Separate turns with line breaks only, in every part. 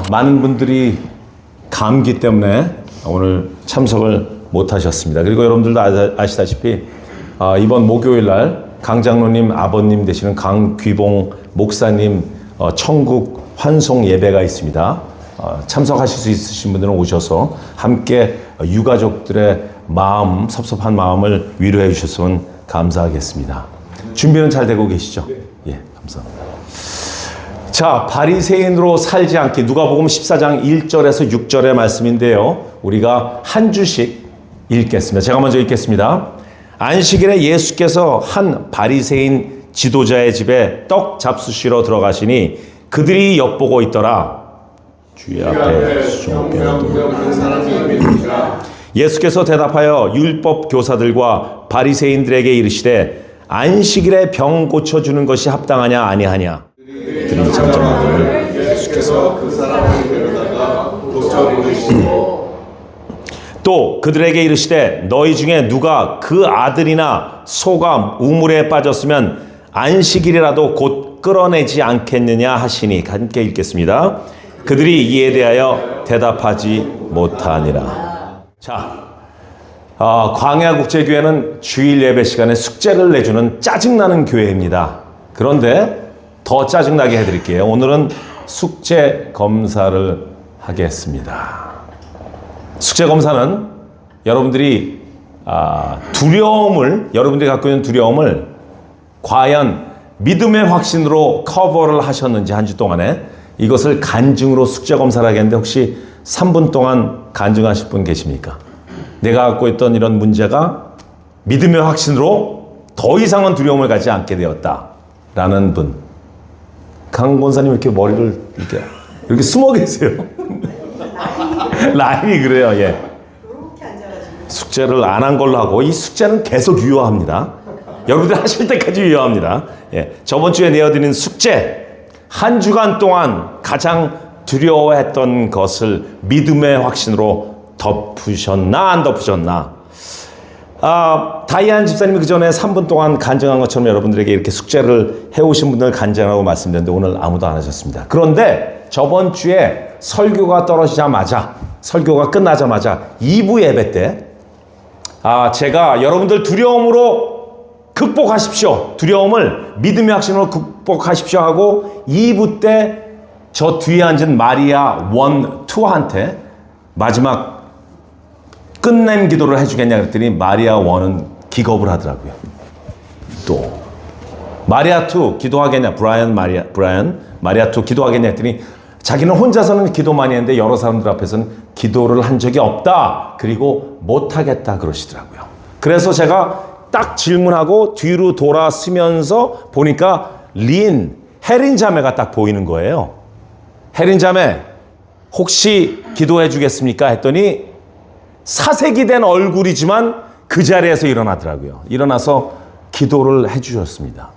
많은 분들이 감기 때문에 오늘 참석을 못 하셨습니다. 그리고 여러분들도 아시다시피 이번 목요일 날 강장로님 아버님 되시는 강귀봉 목사님 천국 환송 예배가 있습니다. 참석하실 수 있으신 분들은 오셔서 함께 유가족들의 마음, 섭섭한 마음을 위로해 주셨으면 감사하겠습니다. 준비는 잘 되고 계시죠? 예, 감사합니다. 자, 바리새인으로 살지 않기, 누가복음 14장 1절에서 6절의 말씀인데요. 우리가 한 주씩 읽겠습니다. 제가 먼저 읽겠습니다. 안식일에 예수께서 한 바리새인 지도자의 집에 떡 잡수시러 들어가시니 그들이 엿보고 있더라. 주의 앞에 예수께서 대답하여 율법 교사들과 바리새인들에게 이르시되 안식일에 병 고쳐주는 것이 합당하냐 아니하냐. 그들이 잠잠하거늘 예수께서 그 사람을 데려다가 고쳐보시고 또 그들에게 이르시되 너희 중에 누가 그 아들이나 소가 우물에 빠졌으면 안식일이라도 곧 끌어내지 않겠느냐 하시니, 함께 읽겠습니다. 그들이 이에 대하여 대답하지 못하니라. 자, 광야국제교회는 주일 예배 시간에 숙제를 내주는 짜증나는 교회입니다. 그런데 더 짜증나게 해드릴게요. 오늘은 숙제 검사를 하겠습니다. 숙제 검사는 여러분들이 여러분들이 갖고 있는 두려움을 과연 믿음의 확신으로 커버를 하셨는지, 한 주 동안에 이것을 간증으로 숙제 검사를 하겠는데, 혹시 3분 동안 간증하실 분 계십니까? 내가 갖고 있던 이런 문제가 믿음의 확신으로 더 이상은 두려움을 갖지 않게 되었다라는 분. 강 권사님 이렇게 머리를 이렇게 숨어 계세요. 라인이 그래요. 예. 숙제를 안 한 걸로 하고, 이 숙제는 계속 유효합니다. 여러분들 하실 때까지 유효합니다. 예. 저번 주에 내어드린 숙제, 한 주간 동안 가장 두려워했던 것을 믿음의 확신으로 덮으셨나 안 덮으셨나. 다이안 집사님이 그 전에 3분 동안 간증한 것처럼 여러분들에게 이렇게 숙제를 해오신 분들 간증하고 말씀드렸는데 오늘 아무도 안 하셨습니다. 그런데 저번 주에 설교가 끝나자마자 2부 예배 때 제가 여러분들 두려움으로 극복하십시오, 두려움을 믿음의 확신으로 극복하십시오 하고 2부 때 저 뒤에 앉은 마리아 1, 2한테 마지막 끝냄 기도를 해주겠냐 그랬더니 마리아 1은 기겁을 하더라고요. 또 마리아 2 기도하겠냐, 마리아 2 기도하겠냐 했더니 자기는 혼자서는 기도 많이 했는데 여러 사람들 앞에서는 기도를 한 적이 없다, 그리고 못하겠다 그러시더라고요. 그래서 제가 딱 질문하고 뒤로 돌아서면서 보니까 혜린 자매가 딱 보이는 거예요. 혜린 자매 혹시 기도해 주겠습니까 했더니 사색이 된 얼굴이지만 그 자리에서 일어나더라고요. 일어나서 기도를 해 주셨습니다.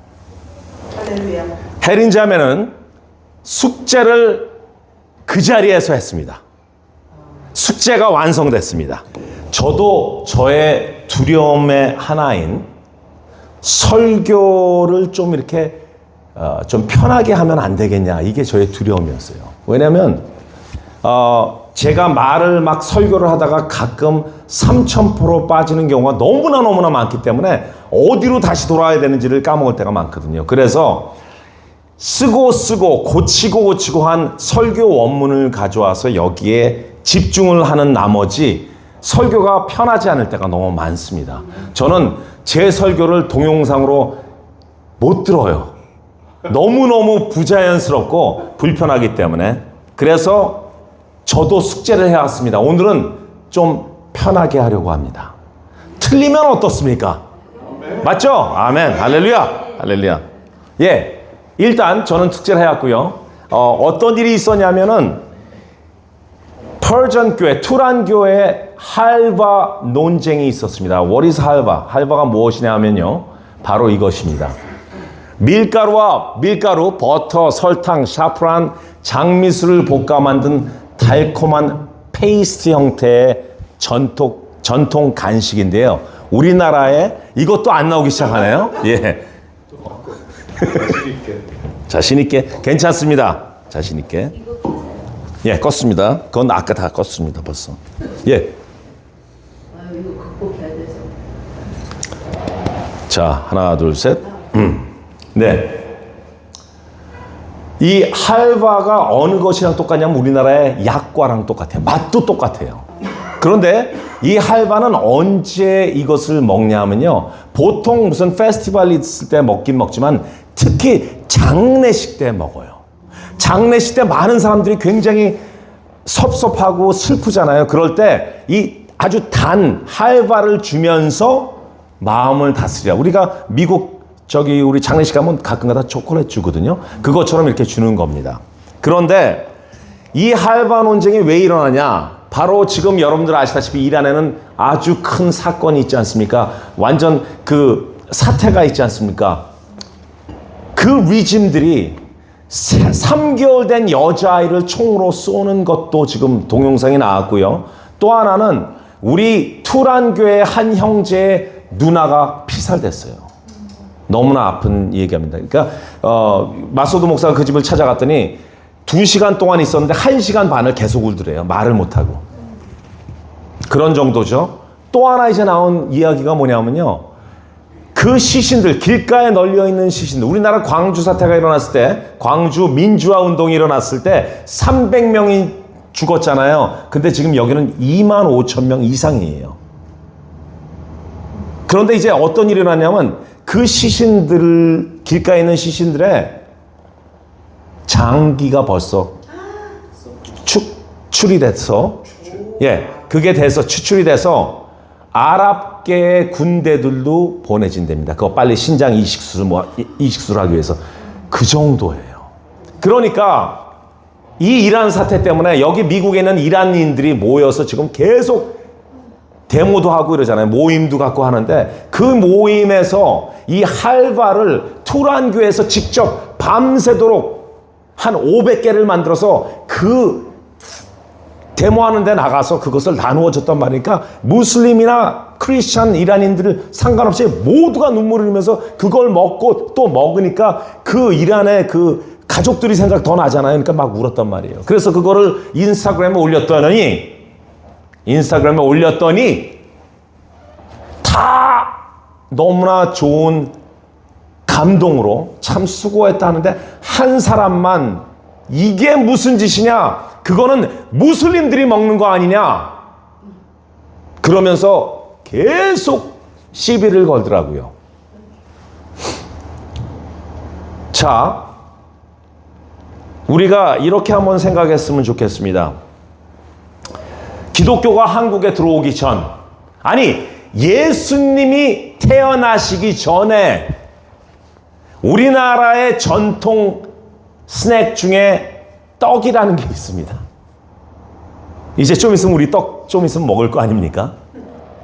혜린 자매는 숙제를 그 자리에서 했습니다. 숙제가 완성됐습니다. 저도 저의 두려움의 하나인 설교를 좀 이렇게 좀 편하게 하면 안 되겠냐, 이게 저의 두려움이었어요. 왜냐하면 제가 말을 막 설교를 하다가 가끔 3000% 빠지는 경우가 너무나 많기 때문에 어디로 다시 돌아야 되는지를 까먹을 때가 많거든요. 그래서 쓰고 고치고 한 설교 원문을 가져와서 여기에 집중을 하는 나머지 설교가 편하지 않을 때가 너무 많습니다. 저는 제 설교를 동영상으로 못 들어요. 너무너무 부자연스럽고 불편하기 때문에. 그래서 저도 숙제를 해왔습니다. 오늘은 좀 편하게 하려고 합니다. 틀리면 어떻습니까? 맞죠? 아멘. 할렐루야. 예. 일단 저는 숙제를 해왔고요. 어떤 일이 있었냐면은 퍼전 교회, 투란 교회에 할바 논쟁이 있었습니다. What is 할바? 할바가 무엇이냐 하면요, 바로 이것입니다. 밀가루, 버터, 설탕, 샤프란, 장미수를 볶아 만든 달콤한 페이스트 형태의 전통 간식인데요. 우리나라에 이것도 안 나오기 시작하네요. 예. 자신 있게. 괜찮습니다. 자신 있게. 예, 껐습니다. 그건 아까 다 껐습니다, 벌써. 예.
이거 극복해야 돼서.
자, 하나, 둘, 셋. 네. 이 할바가 어느 것이랑 똑같냐면 우리나라의 약과랑 똑같아요. 맛도 똑같아요. 그런데 이 할바는 언제 이것을 먹냐 하면요. 보통 무슨 페스티벌이 있을 때 먹긴 먹지만 특히 장례식 때 먹어요. 장례식 때 많은 사람들이 굉장히 섭섭하고 슬프잖아요. 그럴 때 이 아주 단 할바를 주면서 마음을 다스려. 우리가 미국 우리 장례식 가면 가끔가다 초콜릿 주거든요. 그것처럼 이렇게 주는 겁니다. 그런데 이 할바 논쟁이 왜 일어나냐? 바로 지금 여러분들 아시다시피 이란에는 아주 큰 사건이 있지 않습니까? 완전 그 사태가 있지 않습니까? 그 리짐들이 3개월 된 여자아이를 총으로 쏘는 것도 지금 동영상이 나왔고요. 또 하나는 우리 투란교의 한 형제의 누나가 피살됐어요. 너무나 아픈 얘기합니다. 그러니까 마소드 목사가 그 집을 찾아갔더니 2시간 동안 있었는데 1시간 반을 계속 울더래요. 말을 못하고. 그런 정도죠. 또 하나 이제 나온 이야기가 뭐냐면요. 그 시신들, 길가에 널려있는 시신들, 우리나라 광주 사태가 일어났을 때, 광주 민주화 운동이 일어났을 때 300명이 죽었잖아요. 근데 지금 여기는 2만 5천 명 이상이에요. 그런데 이제 어떤 일이 일어났냐면 그 시신들, 길가에 있는 시신들의 장기가 벌써 추출이 돼서, 예, 그게 돼서 추출이 돼서 아랍계의 군대들도 보내진답니다. 그거 빨리 신장 이식수를 하기 위해서. 그 정도예요. 그러니까 이 이란 사태 때문에 여기 미국에 있는 이란인들이 모여서 지금 계속 데모도 하고 이러잖아요. 모임도 갖고 하는데 그 모임에서 이 할바를 투란교에서 직접 밤새도록 한 500개를 만들어서 그 데모하는 데 나가서 그것을 나누어 줬단 말이니까 무슬림이나 크리스찬 이란인들을 상관없이 모두가 눈물을 흘리면서 그걸 먹고 또 먹으니까 그 이란의 그 가족들이 생각 더 나잖아요. 그러니까 막 울었단 말이에요. 그래서 그거를 인스타그램에 올렸더니 다 너무나 좋은 감동으로 참 수고했다 하는데 한 사람만 이게 무슨 짓이냐? 그거는 무슬림들이 먹는 거 아니냐? 그러면서 계속 시비를 걸더라고요. 자, 우리가 이렇게 한번 생각했으면 좋겠습니다. 기독교가 한국에 들어오기 전, 아니 예수님이 태어나시기 전에 우리나라의 전통 스낵 중에 떡이라는 게 있습니다. 이제 좀 있으면 우리 떡 좀 있으면 먹을 거 아닙니까?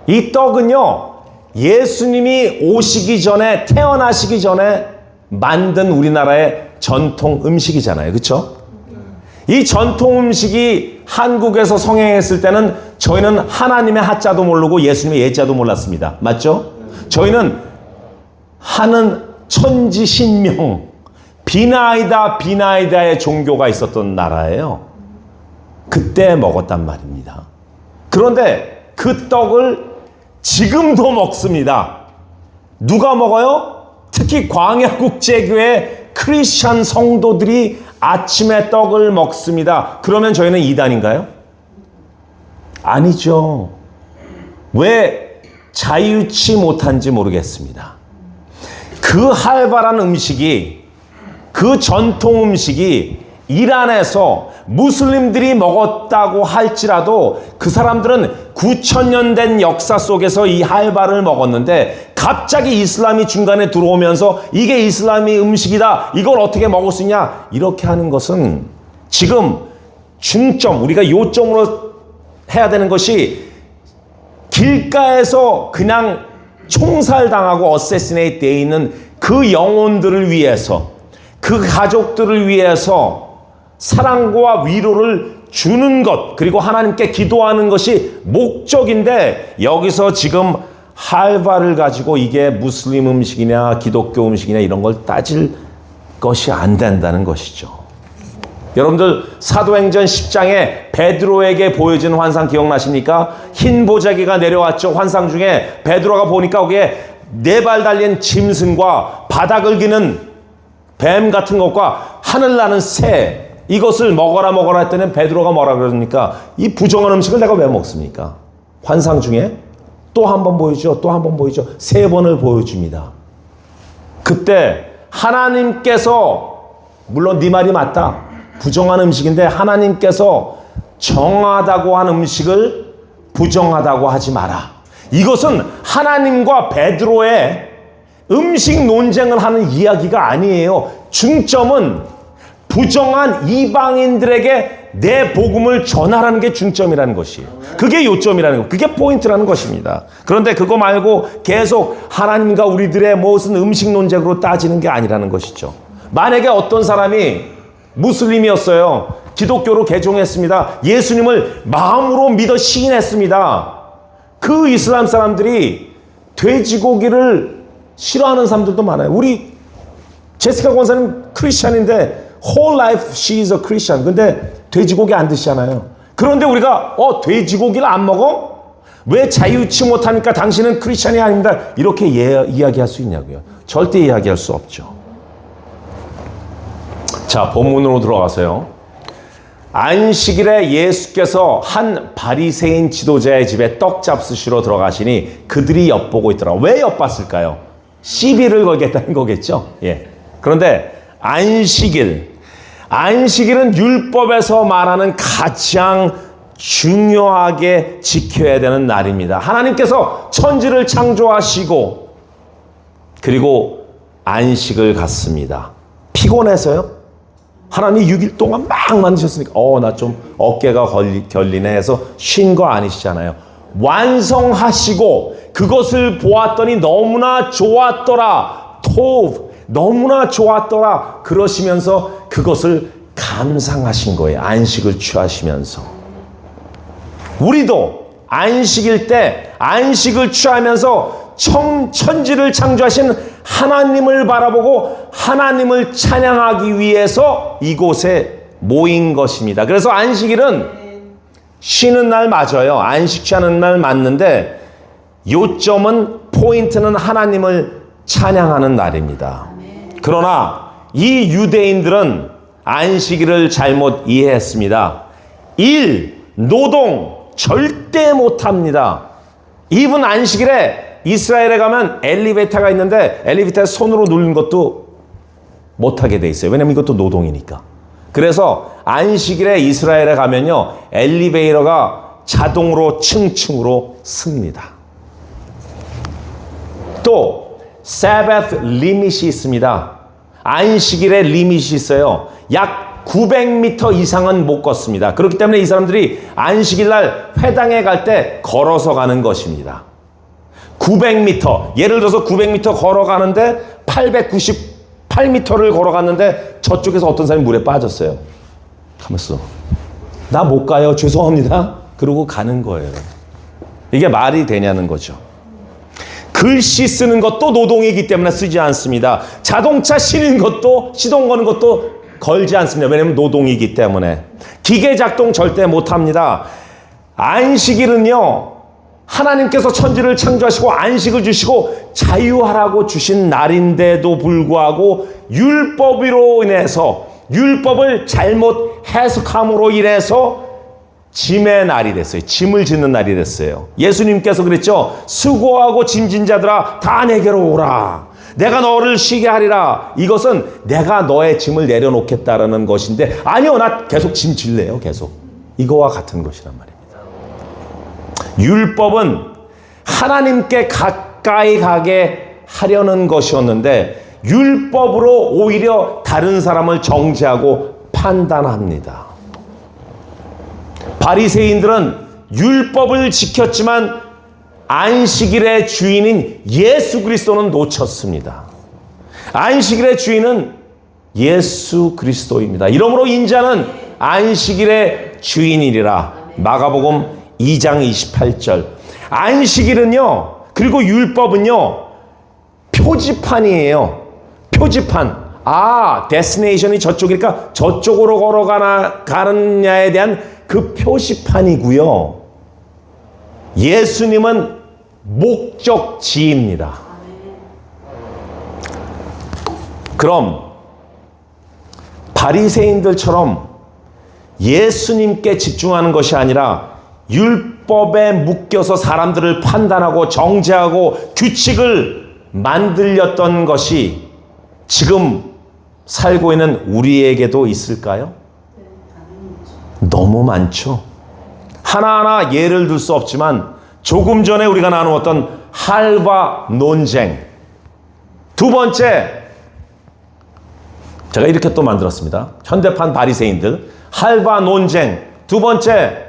이 떡은요, 예수님이 오시기 전에, 태어나시기 전에 만든 우리나라의 전통 음식이잖아요. 그렇죠? 이 전통 음식이 한국에서 성행했을 때는 저희는 하나님의 하자도 모르고 예수님의 예자도 몰랐습니다. 맞죠? 저희는 하는 천지신명, 비나이다의 종교가 있었던 나라예요. 그때 먹었단 말입니다. 그런데 그 떡을 지금도 먹습니다. 누가 먹어요? 특히 광야국제교회 크리스찬 성도들이 아침에 떡을 먹습니다. 그러면 저희는 이단인가요? 아니죠. 왜 자유치 못한지 모르겠습니다. 그 할바란 음식이, 그 전통 음식이 이란에서 무슬림들이 먹었다고 할지라도 그 사람들은 9,000년 된 역사 속에서 이 할바를 먹었는데 갑자기 이슬람이 중간에 들어오면서 이게 이슬람이 음식이다, 이걸 어떻게 먹을 수 있냐, 이렇게 하는 것은 지금 중점, 우리가 요점으로 해야 되는 것이 길가에서 그냥 총살당하고 어세시네이트 되어 있는 그 영혼들을 위해서, 그 가족들을 위해서 사랑과 위로를 주는 것, 그리고 하나님께 기도하는 것이 목적인데, 여기서 지금 할바를 가지고 이게 무슬림 음식이냐 기독교 음식이냐 이런 걸 따질 것이 안 된다는 것이죠. 여러분들 사도행전 10장에 베드로에게 보여진 환상 기억나십니까? 흰 보자기가 내려왔죠. 환상 중에 베드로가 보니까 거기에 4발 달린 짐승과 바닥을 기는 뱀 같은 것과 하늘 나는 새, 이것을 먹어라 했더니 베드로가 뭐라 그러니까 이 부정한 음식을 내가 왜 먹습니까? 환상 중에 또 한 번 보여주죠. 또 한 번 보여주죠. 3번을 보여줍니다. 그때 하나님께서, 물론 네 말이 맞다, 부정한 음식인데 하나님께서 정하다고 한 음식을 부정하다고 하지 마라. 이것은 하나님과 베드로의 음식 논쟁을 하는 이야기가 아니에요. 중점은 부정한 이방인들에게 내 복음을 전하라는 게 중점이라는 것이에요. 그게 요점이라는 거, 그게 포인트라는 것입니다. 그런데 그거 말고 계속 하나님과 우리들의 무슨 음식 논쟁으로 따지는 게 아니라는 것이죠. 만약에 어떤 사람이 무슬림이었어요. 기독교로 개종했습니다. 예수님을 마음으로 믿어 시인했습니다. 그 이슬람 사람들이 돼지고기를 싫어하는 사람들도 많아요. 우리 제시카 권사님 크리스찬인데 whole life she is a Christian. 근데 돼지고기 안 드시잖아요. 그런데 우리가 돼지고기를 안 먹어? 왜 자유치 못하니까 당신은 크리스찬이 아닙니다. 이렇게 이야기할 수 있냐고요. 절대 이야기할 수 없죠. 자, 본문으로 들어가서요. 안식일에 예수께서 한 바리새인 지도자의 집에 떡 잡수시러 들어가시니 그들이 엿보고 있더라. 왜 엿봤을까요? 시비를 걸겠다는 거겠죠. 예. 그런데 안식일은 율법에서 말하는 가장 중요하게 지켜야 되는 날입니다. 하나님께서 천지를 창조하시고 그리고 안식을 갖습니다. 피곤해서요? 하나님이 6일 동안 막 만드셨으니까 나 좀 어깨가 결리네 해서 쉰 거 아니시잖아요. 완성하시고 그것을 보았더니 너무나 좋았더라. 토브, 너무나 좋았더라. 그러시면서 그것을 감상하신 거예요. 안식을 취하시면서. 우리도 안식일 때 안식을 취하면서 천지를 창조하신 하나님을 바라보고 하나님을 찬양하기 위해서 이곳에 모인 것입니다. 그래서 안식일은 쉬는 날 맞아요. 안식 취하는 날 맞는데 요점은, 포인트는 하나님을 찬양하는 날입니다. 그러나 이 유대인들은 안식일을 잘못 이해했습니다. 노동 절대 못합니다. 이분 안식일에 이스라엘에 가면 엘리베이터가 있는데 엘리베이터 손으로 누르는 것도 못하게 돼 있어요. 왜냐면 이것도 노동이니까. 그래서 안식일에 이스라엘에 가면요, 엘리베이터가 자동으로 층층으로 씁니다. 또 Sabbath 리밋이 있습니다. 안식일에 리밋이 있어요. 약 900m 이상은 못 걷습니다. 그렇기 때문에 이 사람들이 안식일 날 회당에 갈 때 걸어서 가는 것입니다. 900m, 예를 들어서 900m 걸어가는데 898m를 걸어갔는데 저쪽에서 어떤 사람이 물에 빠졌어요. 가만있어. 나 못 가요. 죄송합니다. 그러고 가는 거예요. 이게 말이 되냐는 거죠. 글씨 쓰는 것도 노동이기 때문에 쓰지 않습니다. 자동차 시는 것도, 시동 거는 것도 걸지 않습니다. 왜냐하면 노동이기 때문에. 기계 작동 절대 못합니다. 안식일은요, 하나님께서 천지를 창조하시고 안식을 주시고 자유하라고 주신 날인데도 불구하고 율법으로 인해서, 율법을 잘못 해석함으로 인해서 짐의 날이 됐어요. 짐을 짓는 날이 됐어요. 예수님께서 그랬죠. 수고하고 짐진 자들아 다 내게로 오라. 내가 너를 쉬게 하리라. 이것은 내가 너의 짐을 내려놓겠다라는 것인데, 아니요, 나 계속 짐 질래요. 계속. 이거와 같은 것이란 말입니다. 율법은 하나님께 가까이 가게 하려는 것이었는데 율법으로 오히려 다른 사람을 정죄하고 판단합니다. 바리새인들은 율법을 지켰지만 안식일의 주인인 예수 그리스도는 놓쳤습니다. 안식일의 주인은 예수 그리스도입니다. 이러므로 인자는 안식일의 주인이리라. 마가복음 2장 28절. 안식일은요, 그리고 율법은요, 표지판이에요. 표지판. 데스티네이션이 저쪽이니까 저쪽으로 가느냐에 대한 그 표시판이고요. 예수님은 목적지입니다. 그럼 바리새인들처럼 예수님께 집중하는 것이 아니라 율법에 묶여서 사람들을 판단하고 정죄하고 규칙을 만들렸던 것이 지금 살고 있는 우리에게도 있을까요? 너무 많죠. 하나하나 예를 들 수 없지만 조금 전에 우리가 나누었던 할바 논쟁. 두 번째, 제가 이렇게 또 만들었습니다. 현대판 바리새인들 할바 논쟁. 두 번째,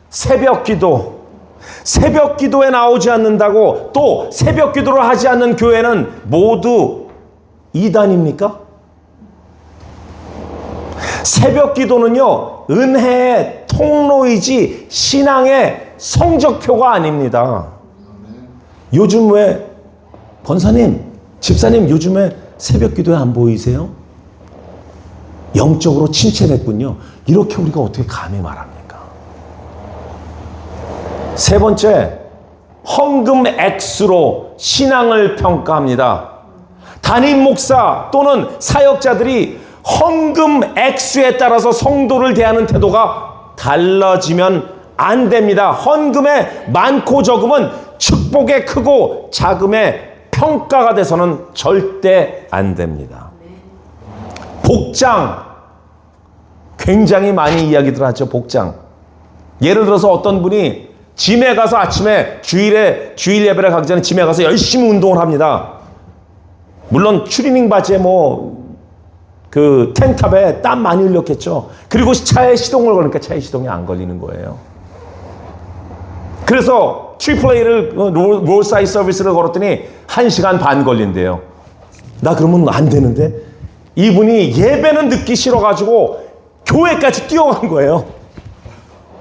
새벽 기도. 새벽 기도에 나오지 않는다고 또 새벽 기도를 하지 않는 교회는 모두 이단입니까? 새벽 기도는요, 은혜의 통로이지 신앙의 성적표가 아닙니다. 요즘 왜 권사님, 집사님 요즘에 새벽 기도에 안 보이세요? 영적으로 침체됐군요. 이렇게 우리가 어떻게 감히 말합니까? 세 번째, 헌금 액수로 신앙을 평가합니다. 담임 목사 또는 사역자들이 헌금 액수에 따라서 성도를 대하는 태도가 달라지면 안 됩니다. 헌금의 많고 적음은 축복의 크고 작음의 평가가 돼서는 절대 안 됩니다. 복장, 굉장히 많이 이야기들 하죠. 복장. 예를 들어서 어떤 분이 짐에 가서 아침에 주일 예배를 가기 전에 짐에 가서 열심히 운동을 합니다. 물론 추리닝 바지에 그 탱탑에 땀 많이 흘렸겠죠. 그리고 차에 시동을 걸으니까 차에 시동이 안 걸리는 거예요. 그래서 AAA를 롤사이 서비스를 걸었더니 1시간 반 걸린대요. 나 그러면 안 되는데? 이분이 예배는 듣기 싫어가지고 교회까지 뛰어간 거예요.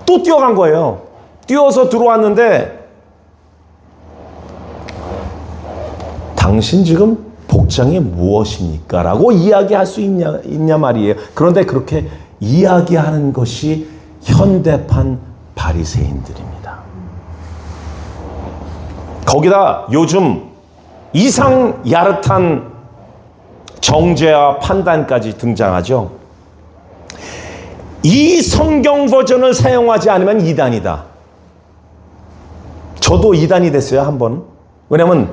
또 뛰어간 거예요. 뛰어서 들어왔는데 당신 지금 복장이 무엇입니까? 라고 이야기할 수 있냐 말이에요. 그런데 그렇게 이야기하는 것이 현대판 바리새인들입니다. 거기다 요즘 이상 야릇한 정죄와 판단까지 등장하죠. 이 성경 버전을 사용하지 않으면 이단이다. 저도 이단이 됐어요, 한번. 왜냐면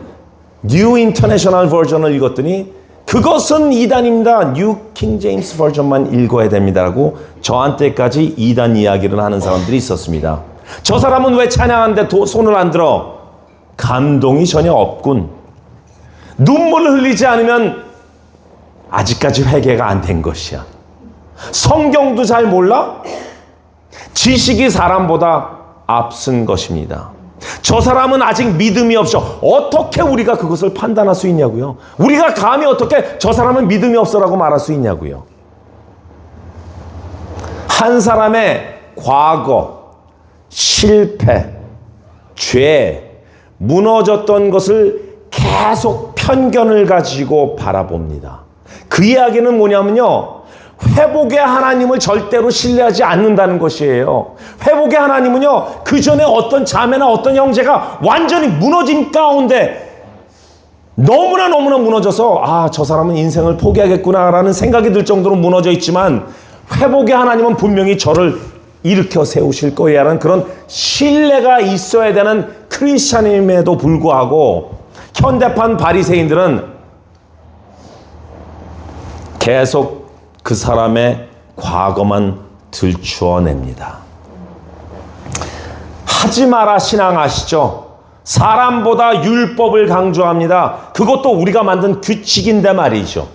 뉴 인터내셔널 버전을 읽었더니 그것은 이단입니다. 뉴 킹 제임스 버전만 읽어야 됩니다라고 저한테까지 이단 이야기를 하는 사람들이 있었습니다. 저 사람은 왜 찬양하는데 손을 안 들어? 감동이 전혀 없군. 눈물을 흘리지 않으면 아직까지 회개가 안 된 것이야. 성경도 잘 몰라? 지식이 사람보다 앞선 것입니다. 저 사람은 아직 믿음이 없어. 어떻게 우리가 그것을 판단할 수 있냐고요? 우리가 감히 어떻게 저 사람은 믿음이 없어라고 말할 수 있냐고요? 한 사람의 과거, 실패, 죄, 무너졌던 것을 계속 편견을 가지고 바라봅니다. 그 이야기는 뭐냐면요, 회복의 하나님을 절대로 신뢰하지 않는다는 것이에요. 회복의 하나님은요, 그 전에 어떤 자매나 어떤 형제가 완전히 무너진 가운데 너무나 무너져서 저 사람은 인생을 포기하겠구나라는 생각이 들 정도로 무너져 있지만 회복의 하나님은 분명히 저를 일으켜 세우실 거야라는 그런 신뢰가 있어야 되는 크리스찬임에도 불구하고 현대판 바리새인들은 계속 그 사람의 과거만 들추어냅니다. 하지 마라 신앙 아시죠? 사람보다 율법을 강조합니다. 그것도 우리가 만든 규칙인데 말이죠.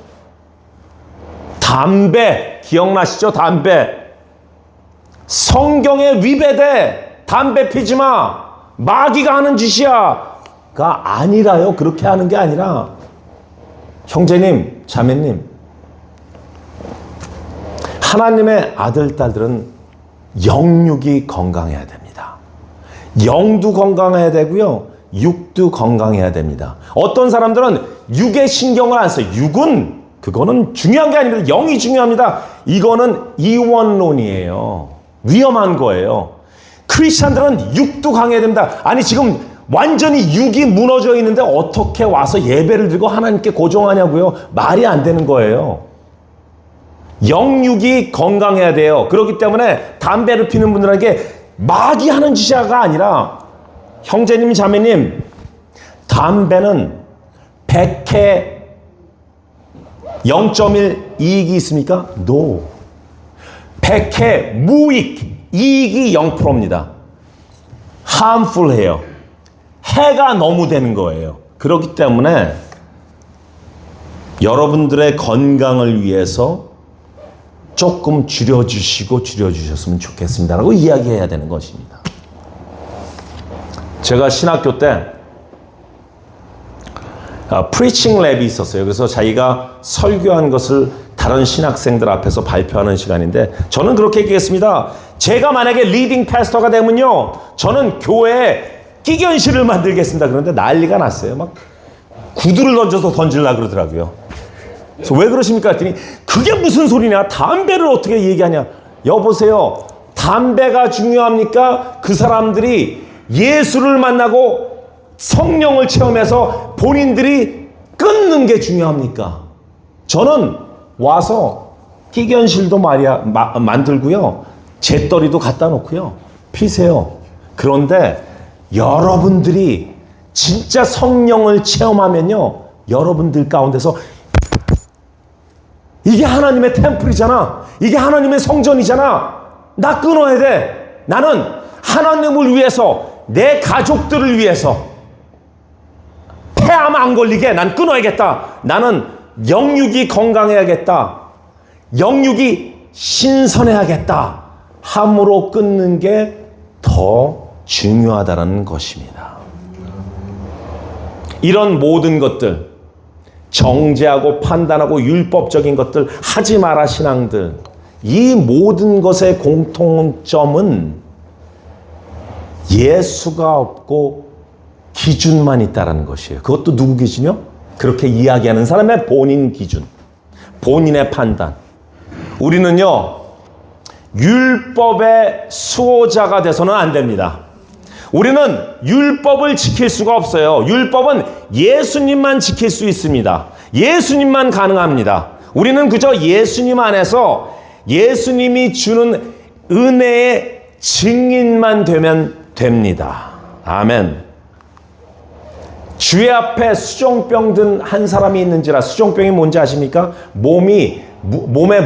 담배 기억나시죠? 담배. 성경에 위배돼. 담배 피지 마. 마귀가 하는 짓이야. 가 아니라요. 그렇게 하는 게 아니라 형제님, 자매님, 하나님의 아들, 딸들은 영육이 건강해야 됩니다. 영도 건강해야 되고요. 육도 건강해야 됩니다. 어떤 사람들은 육에 신경을 안 써요. 육은 그거는 중요한 게 아닙니다. 영이 중요합니다. 이거는 이원론이에요. 위험한 거예요. 크리스찬들은 육도 강해야 됩니다. 아니 지금 완전히 육이 무너져 있는데 어떻게 와서 예배를 드리고 하나님께 고정하냐고요. 말이 안 되는 거예요. 영육이 건강해야 돼요. 그렇기 때문에 담배를 피는 분들에게 마귀 하는 짓이가 아니라 형제님 자매님, 담배는 100회 0.1 이익이 있습니까? No. 100회 무익, 이익이 0%입니다. harmful해요. 해가 너무 되는 거예요. 그렇기 때문에 여러분들의 건강을 위해서 조금 줄여주셨으면 좋겠습니다라고 이야기해야 되는 것입니다. 제가 신학교 때 프리칭 랩이 있었어요. 그래서 자기가 설교한 것을 다른 신학생들 앞에서 발표하는 시간인데 저는 그렇게 얘기했습니다. 제가 만약에 리딩 패스터가 되면요, 저는 교회에 끼견실을 만들겠습니다. 그런데 난리가 났어요. 막 구두를 던지려고 그러더라고요. 그래서 왜 그러십니까? 했더니 그게 무슨 소리냐? 담배를 어떻게 얘기하냐? 여보세요. 담배가 중요합니까? 그 사람들이 예수를 만나고 성령을 체험해서 본인들이 끊는 게 중요합니까? 저는 와서 끼견실도 만들고요. 재떨이도 갖다 놓고요. 피세요. 그런데 여러분들이 진짜 성령을 체험하면요. 여러분들 가운데서 이게 하나님의 템플이잖아. 이게 하나님의 성전이잖아. 나 끊어야 돼. 나는 하나님을 위해서, 내 가족들을 위해서 폐암 안 걸리게 난 끊어야겠다. 나는 영육이 건강해야겠다. 영육이 신선해야겠다. 함으로 끊는 게 더 중요하다는 것입니다. 이런 모든 것들, 정죄하고 판단하고 율법적인 것들, 하지 마라 신앙들, 이 모든 것의 공통점은 예수가 없고 기준만 있다라는 것이에요. 그것도 누구 기준이요? 그렇게 이야기하는 사람의 본인 기준, 본인의 판단. 우리는요, 율법의 수호자가 돼서는 안 됩니다. 우리는 율법을 지킬 수가 없어요. 율법은 예수님만 지킬 수 있습니다. 예수님만 가능합니다. 우리는 그저 예수님 안에서 예수님이 주는 은혜의 증인만 되면 됩니다. 아멘. 주의 앞에 수종병 든 한 사람이 있는지라. 수종병이 뭔지 아십니까? 몸에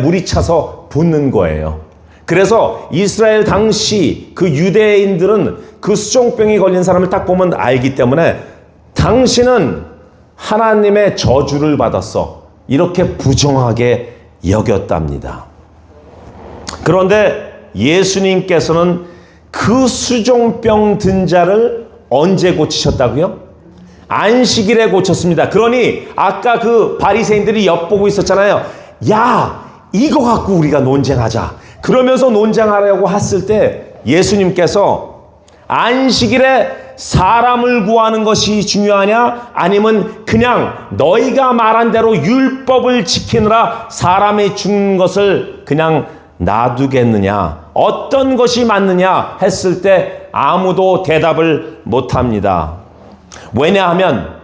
물이 차서 붓는 거예요. 그래서 이스라엘 당시 그 유대인들은 그 수종병이 걸린 사람을 딱 보면 알기 때문에 당신은 하나님의 저주를 받았어. 이렇게 부정하게 여겼답니다. 그런데 예수님께서는 그 수종병 든 자를 언제 고치셨다고요? 안식일에 고쳤습니다. 그러니 아까 그 바리새인들이 엿보고 있었잖아요. 야, 이거 갖고 우리가 논쟁하자. 그러면서 논쟁하려고 했을 때 예수님께서 안식일에 사람을 구하는 것이 중요하냐? 아니면 그냥 너희가 말한 대로 율법을 지키느라 사람이 죽는 것을 그냥 놔두겠느냐? 어떤 것이 맞느냐? 했을 때 아무도 대답을 못합니다. 왜냐하면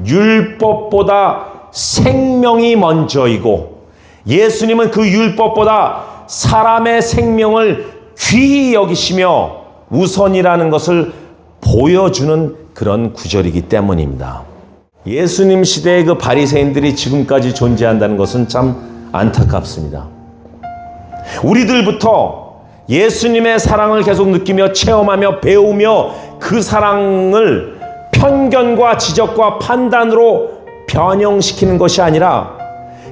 율법보다 생명이 먼저이고 예수님은 그 율법보다 사람의 생명을 귀히 여기시며 우선이라는 것을 보여주는 그런 구절이기 때문입니다. 예수님 시대의 그 바리새인들이 지금까지 존재한다는 것은 참 안타깝습니다. 우리들부터 예수님의 사랑을 계속 느끼며 체험하며 배우며 그 사랑을 편견과 지적과 판단으로 변형시키는 것이 아니라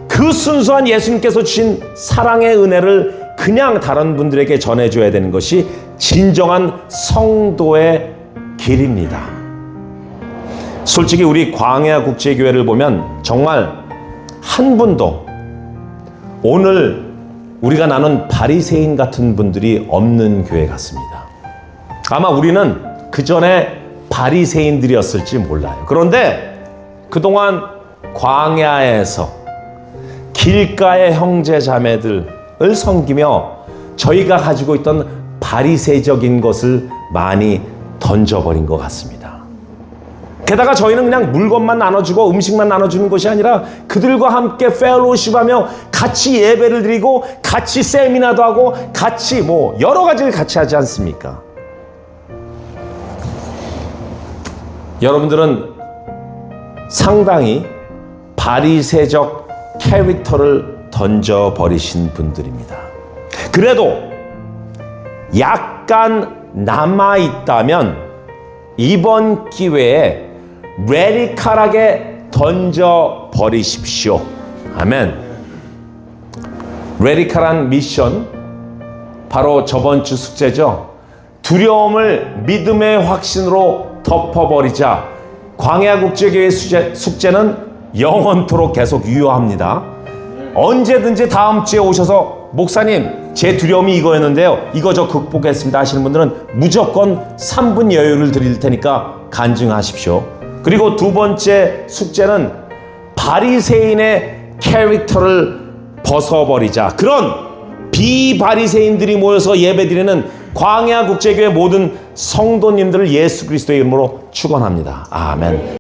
그 순수한 예수님께서 주신 사랑의 은혜를 그냥 다른 분들에게 전해줘야 되는 것이 진정한 성도의 길입니다. 솔직히 우리 광야 국제교회를 보면 정말 한 분도 오늘 우리가 나눈 바리새인 같은 분들이 없는 교회 같습니다. 아마 우리는 그 전에 바리새인들이었을지 몰라요. 그런데 그동안 광야에서 길가의 형제 자매들을 섬기며 저희가 가지고 있던 바리새적인 것을 많이 던져버린 것 같습니다. 게다가 저희는 그냥 물건만 나눠주고 음식만 나눠주는 것이 아니라 그들과 함께 펠로우십하며 같이 예배를 드리고 같이 세미나도 하고 같이 여러 가지를 같이 하지 않습니까? 여러분들은 상당히 바리새적 캐릭터를 던져버리신 분들입니다. 그래도 약간 남아있다면 이번 기회에 레디칼하게 던져버리십시오. 아멘. 레디칼한 미션, 바로 저번 주 숙제죠. 두려움을 믿음의 확신으로 덮어버리자. 광야국제교회 숙제는 영원토록 계속 유효합니다. 언제든지 다음 주에 오셔서 목사님 제 두려움이 이거였는데요, 이거 저 극복했습니다 하시는 분들은 무조건 3분 여유를 드릴 테니까 간증하십시오. 그리고 두 번째 숙제는 바리새인의 캐릭터를 벗어버리자. 그런 비바리새인들이 모여서 예배드리는 광야국제교회 모든 성도님들을 예수 그리스도의 이름으로 축원합니다. 아멘.